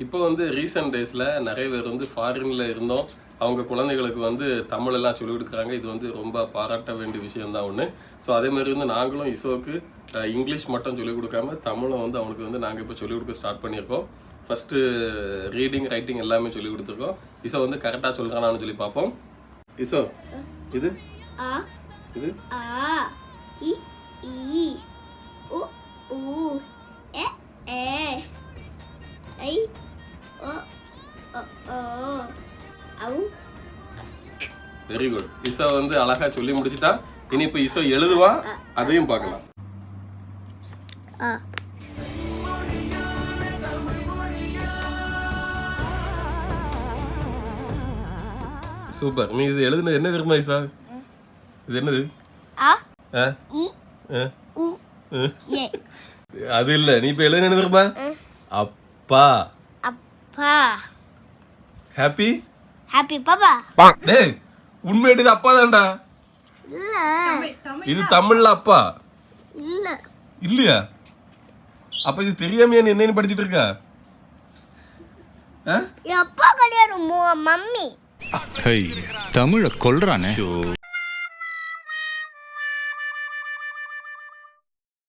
இப்போ வந்து ரீசெண்ட் டேஸில் நிறைய பேர் வந்து ஃபாரினில் இருந்தோம், அவங்க குழந்தைகளுக்கு வந்து தமிழெல்லாம் சொல்லிக் கொடுக்குறாங்க. இது வந்து ரொம்ப பாராட்ட வேண்டிய விஷயம்தான் ஒன்று. ஸோ அதேமாதிரி வந்து நாங்களும் இசோவுக்கு இங்கிலீஷ் மட்டும் சொல்லிக் கொடுக்காம தமிழும் வந்து அவனுக்கு வந்து நாங்கள் இப்போ சொல்லிக் கொடுக்க ஸ்டார்ட் பண்ணியிருக்கோம். ஃபஸ்ட்டு ரீடிங் ரைட்டிங் எல்லாமே சொல்லிக் கொடுத்துருக்கோம். இசோ வந்து கரெக்டாக சொல்கிறானான்னு சொல்லி பார்ப்போம். இசோ இது இது வெரி குட். இசோ வந்து அழகா சொல்லி முடிச்சிட்டா. இனி இப்போ இசோ எழுதுவான், அதையும் பார்க்கலாம். சூப்பர். நீ இது எழுதுனது என்ன தெரியுமா இசா? இது என்னது? அது இல்ல, நீ இப்ப எழுதுன என்ன தெரியுமா? அப்பா. அப்பா. ஹாப்பி ஹாப்பி பாப்பா. டேய், உண்மையிலே இது அப்பா தான்டா. இல்ல, இது தமிழ்ல அப்பா இல்ல. இல்லையா? அப்ப இது தெரியாம நீ என்னன்னு படிச்சிட்டு இருக்க? அப்பா கிடையாது, மம்மி. தமிழ கொல்றானே.